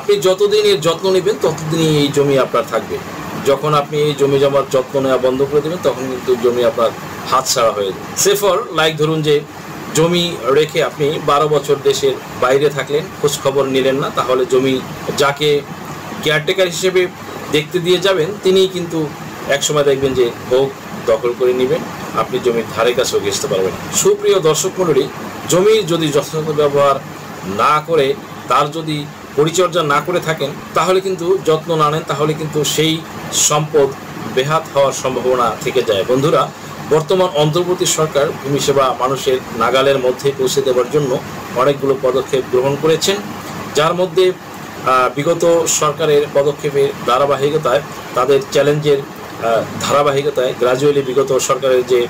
আপনি যতদিন এর যত্ন নেবেন ততদিনই এই জমি আপনার থাকবে। যখন আপনি এই জমি জমার যত্ন নেওয়া বন্ধ করে দেবেন তখন কিন্তু জমি আপনার হাতছাড়া হয়ে যাবে। সেফর লাইক ধরুন যে জমি রেখে আপনি 12 বছর দেশের বাইরে থাকলেন, খোঁজখবর নিলেন না, তাহলে জমি যাকে কেয়ারটেকার হিসেবে দেখতে দিয়ে যাবেন তিনিই কিন্তু একসময় দেখবেন যে ভোগ দখল করে নেবেন, আপনি জমির ধারে কাছেও ঘেঁষতে পারবেন না। সুপ্রিয় দর্শক মণ্ডলী, জমির যদি যথাযথ ব্যবহার না করে, তার যদি পরিচর্যা না করে থাকেন, তাহলে কিন্তু যত্ন না নেন, তাহলে কিন্তু সেই সম্পদ বেহাত হওয়ার সম্ভাবনা থেকে যায়। বন্ধুরা, বর্তমান অন্তর্বর্তী সরকার ভূমি সেবা মানুষের নাগালের মধ্যে পৌঁছে দেওয়ার জন্য অনেকগুলো পদক্ষেপ গ্রহণ করেছেন, যার মধ্যে বিগত সরকারের পদক্ষেপের ধারাবাহিকতায়, তাদের চ্যালেঞ্জের ধারাবাহিকতায় গ্রাজুয়ালি বিগত সরকারের যে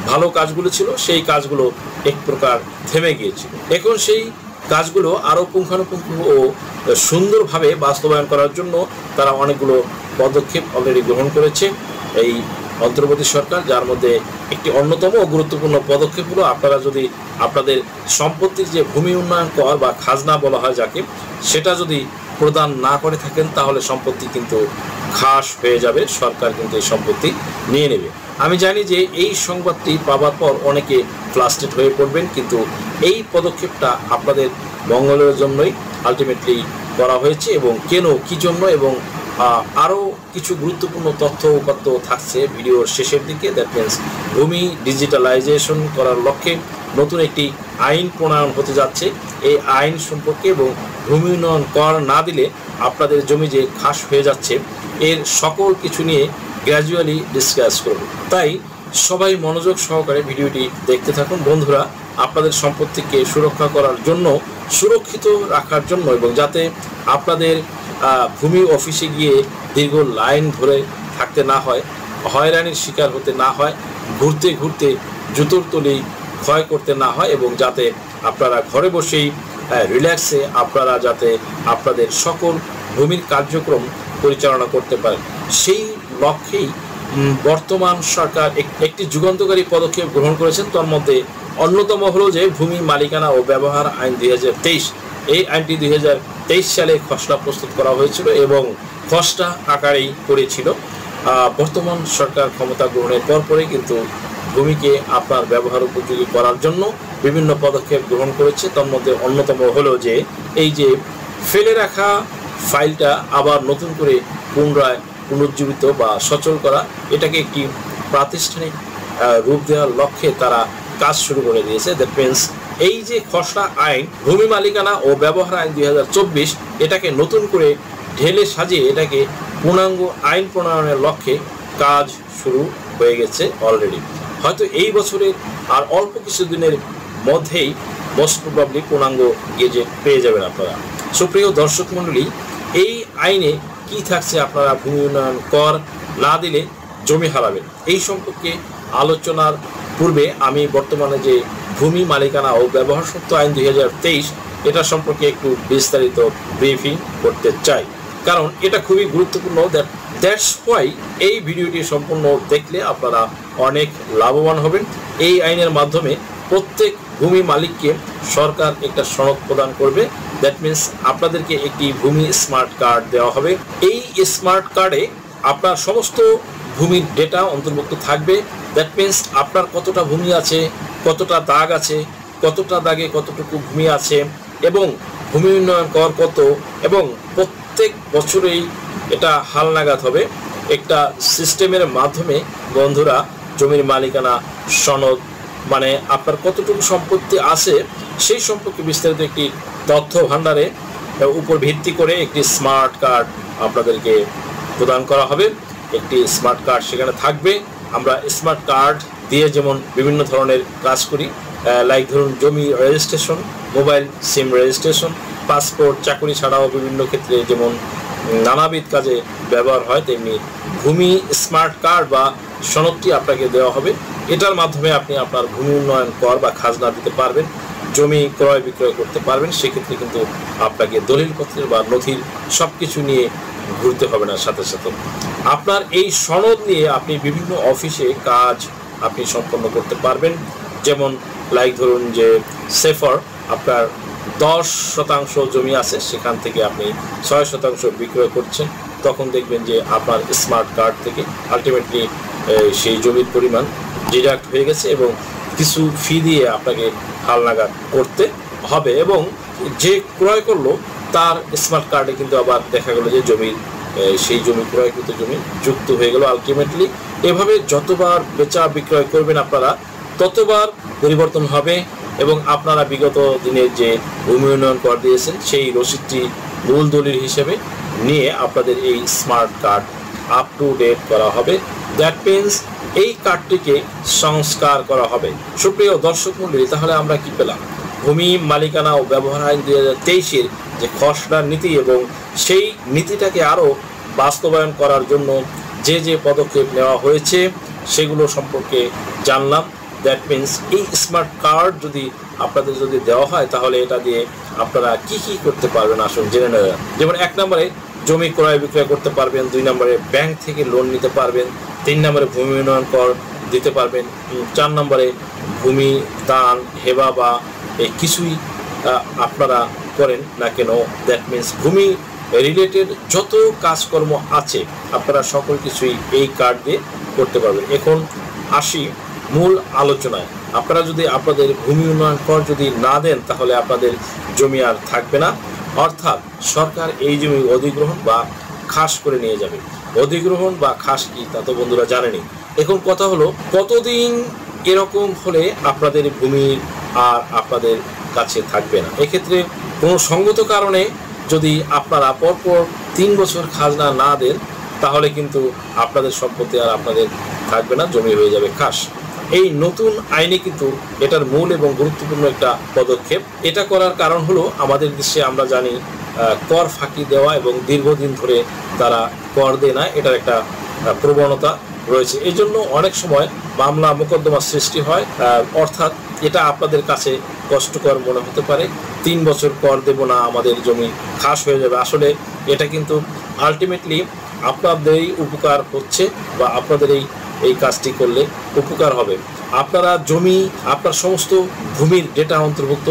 ভালো কাজগুলো ছিল সেই কাজগুলো এক প্রকার থেমে গিয়েছিল। এখন সেই কাজগুলো আরও পুঙ্খানুপুঙ্খ ও সুন্দরভাবে বাস্তবায়ন করার জন্য তারা অনেকগুলো পদক্ষেপ অলরেডি গ্রহণ করেছে এই অন্তর্বর্তী সরকার, যার মধ্যে একটি অন্যতম ও গুরুত্বপূর্ণ পদক্ষেপ হলো আপনারা যদি আপনাদের সম্পত্তির যে ভূমি উন্নয়ন কর বা খাজনা বলা হয় যাকে, সেটা যদি প্রদান না করে থাকেন তাহলে সম্পত্তি কিন্তু খাস হয়ে যাবে, সরকার কিন্তু এই সম্পত্তি নিয়ে নেবে। আমি জানি যে এই সংবাদটি পাওয়ার পর অনেকে ফ্লাস্ট্রেট হয়ে পড়বেন, কিন্তু এই পদক্ষেপটা আপনাদের মঙ্গলের জন্যই আলটিমেটলি করা হয়েছে এবং কেন, কী জন্য এবং আরও কিছু গুরুত্বপূর্ণ তথ্য উপাত্ত থাকছে ভিডিওর শেষের দিকে। দ্যাট মিনস ভূমি ডিজিটালাইজেশন করার লক্ষ্যে নতুন একটি আইন প্রণয়ন হতে যাচ্ছে। এই আইন সম্পর্কে এবং ভূমি উন্নয়ন কর না দিলে আপনাদের জমি যে খাস হয়ে যাচ্ছে, এর সকল কিছু নিয়ে গ্র্যাজুয়ালি ডিসকাস করব। তাই সবাই মনোযোগ সহকারে ভিডিওটি দেখতে থাকুন। বন্ধুরা, আপনাদের সম্পত্তিকে সুরক্ষা করার জন্য, সুরক্ষিত রাখার জন্য এবং যাতে আপনাদের ভূমি অফিসে গিয়ে দীর্ঘ লাইন ধরে থাকতে না হয়, হয়রানির শিকার হতে না হয়, ঘুরতে ঘুরতে জুতোর তলি ক্ষয় করতে না হয় এবং যাতে আপনারা ঘরে বসেই রিল্যাক্সে আপনারা যাতে আপনাদের সকল ভূমির কার্যক্রম পরিচালনা করতে পারেন, সেই লক্ষ্যেই বর্তমান সরকার একটি যুগান্তকারী পদক্ষেপ গ্রহণ করেছেন। তার মধ্যে অন্যতম হলো যে ভূমি মালিকানা ও ব্যবহার আইন 2023। এই আইনটি 2023 সালে খসড়া প্রস্তুত করা হয়েছিল এবং খসড়া আকারেই করেছিল। বর্তমান সরকার ক্ষমতা গ্রহণের পরপরই কিন্তু ভূমিকে আপনার ব্যবহার উপযোগী করার জন্য বিভিন্ন পদক্ষেপ গ্রহণ করেছে। তার মধ্যে অন্যতম হলো যে এই যে ফেলে রাখা ফাইলটা আবার নতুন করে পুনরায় পুনর্জীবিত বা সচল করা, এটাকে একটি প্রাতিষ্ঠানিক রূপ দেওয়ার লক্ষ্যে তারা কাজ শুরু করে দিয়েছে। দ্যাট মিনস এই যে খসড়া আইন ভূমি মালিকানা ও ব্যবহার আইন 2024, এটাকে নতুন করে ঢেলে সাজিয়ে এটাকে পূর্ণাঙ্গ আইন প্রণয়নের লক্ষ্যে কাজ শুরু হয়ে গেছে অলরেডি। হয়তো এই বছরের আর অল্প কিছুদিনের মধ্যেই মোস্ট প্রবাবলি পূর্ণাঙ্গ গেজেট পেয়ে যাবেন আপনারা। সুপ্রিয় দর্শক মণ্ডলী, এই আইনে কি থাকছে, আপনারা ভূমি উন্নয়ন কর না দিলে জমি হারাবেন, এই সম্পর্কে আলোচনার পূর্বে আমি বর্তমানে যে ভূমি মালিকানা ও ব্যবহার সত্ত্ব আইন 2023, এটা সম্পর্কে একটু বিস্তারিত ব্রিফিং করতে চাই, কারণ এটা খুবই গুরুত্বপূর্ণ। দ্যাটস হোয়াই এই ভিডিওটি সম্পূর্ণ দেখলে আপনারা অনেক লাভবান হবেন। এই আইনের মাধ্যমে প্রত্যেক ভূমি মালিককে সরকার একটা সনদ প্রদান করবে। দ্যাট মিনস আপনাদেরকে একটি ভূমি স্মার্ট কার্ড দেওয়া হবে। এই স্মার্ট কার্ডে আপনার সমস্ত ভূমির ডেটা অন্তর্ভুক্ত থাকবে। দ্যাট মিনস আপনার কতটা ভূমি আছে, কতটা দাগ আছে, কতটা দাগে কতটুকু ভূমি আছে এবং ভূমি উন্নয়ন কর কত, এবং প্রত্যেক বছরেই এটা হালনাগাদ হবে একটা সিস্টেমের মাধ্যমে। বন্ধুরা, জমির মালিকানা সনদ মানে আপনার কতটুকু সম্পত্তি আছে সেই সম্পর্কে বিস্তারিত একটি তথ্য ভাণ্ডারে উপর ভিত্তি করে একটি স্মার্ট কার্ড আপনাদেরকে প্রদান করা হবে। একটি স্মার্ট কার্ড সেখানে থাকবে। আমরা স্মার্ট কার্ড দিয়ে যেমন বিভিন্ন ধরনের কাজ করি, লাইক ধরুন জমি রেজিস্ট্রেশন, মোবাইল সিম রেজিস্ট্রেশন, পাসপোর্ট, চাকরি ছাড়াও বিভিন্ন ক্ষেত্রে যেমন নানাবিধ কাজে ব্যবহার হয়, তেমনি ভূমি স্মার্ট কার্ড বা সনদটি আপনাকে দেওয়া হবে। এটার মাধ্যমে আপনি আপনার ভূমি উন্নয়ন কর বা খাজনা দিতে পারবেন, জমি ক্রয় বিক্রয় করতে পারবেন। সেক্ষেত্রে কিন্তু আপনাকে দলিলপত্রের বা নথির সব কিছু নিয়ে ঘুরতে হবে না, সাথে সাথে আপনার এই সনদ নিয়ে আপনি বিভিন্ন অফিসে কাজ আপনি সম্পন্ন করতে পারবেন। যেমন লাইক ধরুন যে সেফর আপনার 10% জমি আছে সেখান থেকে আপনি 6% বিক্রয় করছেন, তখন দেখবেন যে আপনার স্মার্ট কার্ড থেকে আলটিমেটলি সেই জমির পরিমাণ ডিডাক্ট হয়ে গেছে এবং কিছু ফি দিয়ে আপনাকে হালনাগাদ করতে হবে, এবং যে ক্রয় করলো তার স্মার্ট কার্ডে কিন্তু আবার দেখা গেল যে জমির সেই জমি ক্রয়কৃত জমি যুক্ত হয়ে গেল আলটিমেটলি। এভাবে যতবার বেচা বিক্রয় করবেন আপনারা ততবার পরিবর্তন হবে, এবং আপনারা বিগত দিনের যে ভূমি উন্নয়ন কর দিয়েছেন সেই রসিদটি মূল দলিল হিসেবে নিয়ে আপনাদের এই smart card up to date করা হবে। দ্যাট মিনস এই কার্ডটিকে সংস্কার করা হবে। সুপ্রিয় দর্শক মণ্ডলী, তাহলে আমরা কি পেলাম? ভূমি মালিকানা ও ব্যবহার আইন 2023-এর যে খসড়া নীতি এবং সেই নীতিটাকে আরও বাস্তবায়ন করার জন্য যে যে পদক্ষেপ নেওয়া হয়েছে সেগুলো সম্পর্কে জানলাম। দ্যাট মিনস এই স্মার্ট কার্ড যদি আপনাদের যদি দেওয়া হয় তাহলে এটা দিয়ে আপনারা কি কি করতে পারবেন আসুন জেনে নেবেন। যেমন 1 নম্বরে জমি ক্রয় বিক্রয় করতে পারবেন, 2 নম্বরে ব্যাংক থেকে লোন নিতে পারবেন, 3 নম্বরে ভূমি উন্নয়ন কর দিতে পারবেন, 4 নম্বরে ভূমি দান হেবা বা কিছুই আপনারা করেন না কেন, দ্যাট মিনস ভূমি রিলেটেড যত কাজকর্ম আছে আপনারা সকল কিছুই এই কার্ড দিয়ে করতে পারবেন। এখন আসি মূল আলোচনায়। আপনারা যদি আপনাদের ভূমি উন্নয়ন কর যদি না দেন তাহলে আপনাদের জমি আর থাকবে না, অর্থাৎ সরকার এই জমি অধিগ্রহণ বা খাস করে নিয়ে যাবে। অধিগ্রহণ বা খাস কি তা তো বন্ধুরা জানেনি। এখন কথা হলো কতদিন এরকম হলে আপনাদের ভূমি আর আপনাদের কাছে থাকবে না। এক্ষেত্রে কোনো সঙ্গত কারণে যদি আপনারা পরপর 3 বছর খাজনা না দেন তাহলে কিন্তু আপনাদের সম্পত্তি আর আপনাদের থাকবে না, জমি হয়ে যাবে খাস। এই নতুন আইনে কিন্তু এটার মূল এবং গুরুত্বপূর্ণ একটা পদক্ষেপ। এটা করার কারণ হলো আমাদের দেশে আমরা জানি কর ফাঁকি দেওয়া এবং দীর্ঘদিন ধরে তারা কর দেয় না, এটার একটা প্রবণতা রয়েছে। এই জন্য অনেক সময় মামলা মোকদ্দমা সৃষ্টি হয়, অর্থাৎ এটা আপনাদের কাছে কষ্টকর মনে হতে পারে। 3 বছর কর দেব না, আমাদের জমি খাস হয়ে যাবে। আসলে এটা কিন্তু আলটিমেটলি আপনাদেরই উপকার হচ্ছে বা আপনাদের এই কাজটি করলে উপকার হবে। আপনারা জমি আপনার সমস্ত ভূমির ডেটা অন্তর্ভুক্ত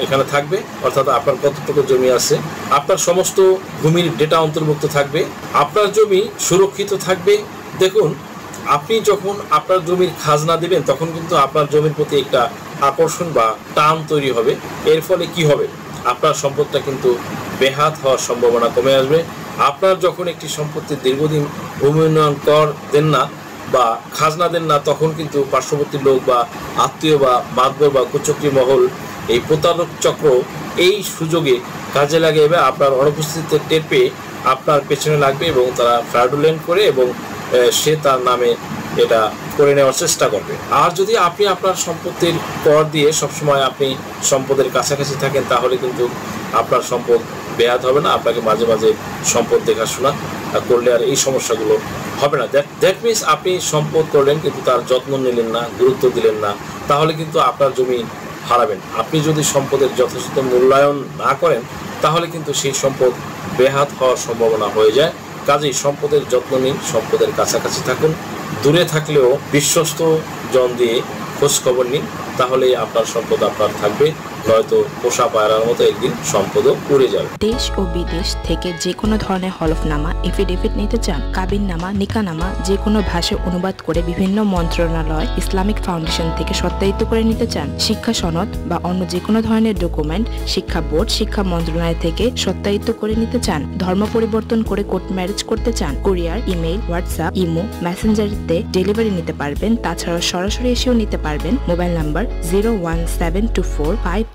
এখানে থাকবে, অর্থাৎ আপনার কতটুকু জমি আছে আপনার সমস্ত ভূমির ডেটা অন্তর্ভুক্ত থাকবে। আপনার জমি সুরক্ষিত থাকবে। দেখুন, আপনি যখন আপনার জমির খাজনা দেবেন তখন কিন্তু আপনার জমির প্রতি একটা আকর্ষণ বা টান তৈরি হবে। এর ফলে কি হবে? আপনার সম্পদটা কিন্তু বেহাত হওয়ার সম্ভাবনা কমে আসবে। আপনার যখন একটি সম্পত্তির দীর্ঘদিন ভূমি উন্নয়ন কর দেন না বা খাজনা দেন না তখন কিন্তু পার্শ্ববর্তী লোক বা আত্মীয় বা মাতবর বা কুচক্রী মহল এই প্রতারক চক্র এই সুযোগে কাজে লাগিয়ে আপনার অনুপস্থিতিতে টের পেয়ে আপনার পেছনে লাগবে এবং তারা ফ্রডুলেন্ট করে এবং সে তার নামে এটা করে নেওয়ার চেষ্টা করবে। আর যদি আপনি আপনার সম্পত্তির কর দিয়ে সবসময় আপনি সম্পদের কাছাকাছি থাকেন তাহলে কিন্তু আপনার সম্পদ বেয়াদ হবে না। আপনাকে মাঝে মাঝে সম্পদ দেখাশোনা করলে আর এই সমস্যাগুলো হবে না। দ্যাট মিনস আপনি সম্পদ করলেন কিন্তু তার যত্ন নিলেন না, গুরুত্ব দিলেন না, তাহলে কিন্তু আপনার জমি হারাবেন। আপনি যদি সম্পদের যথেষ্ট মূল্যায়ন না করেন তাহলে কিন্তু সেই সম্পদ বেহাত হওয়ার সম্ভাবনা হয়ে যায়। কাজেই সম্পদের যত্ন নিন, সম্পদের কাছাকাছি থাকুন, দূরে থাকলেও বিশ্বস্ত জন দিয়ে খোঁজ খবর নিন, তাহলেই আপনার সম্পদ আপনার থাকবে, নয়তো পোষা পায়রার মতো একদিন সম্পদও উড়ে যাবে। দেশ ও বিদেশ থেকে যে কোনো ধরনের হলফনামা, এফিডেভিট নিতে চান, কাবিননামা, নিকানামা যে কোনো ভাষায় অনুবাদ করে বিভিন্ন মন্ত্রণালয়, ইসলামিক ফাউন্ডেশন থেকে সত্যায়িত করে নিতে চান, শিক্ষা সনদ বা অন্য যে কোনো ধরনের ডকুমেন্ট শিক্ষা বোর্ড, শিক্ষা মন্ত্রণালয় থেকে সত্যায়িত করে নিতে চান, ধর্ম পরিবর্তন করে কোর্ট ম্যারেজ করতে চান, কুরিয়ার, ইমেইল, হোয়াটসঅ্যাপ, ইমো, মেসেঞ্জারিতে ডেলিভারি নিতে পারবেন। তাছাড়া সরাসরি এসেও নিতে পারবেন। Mobile number 01724583880।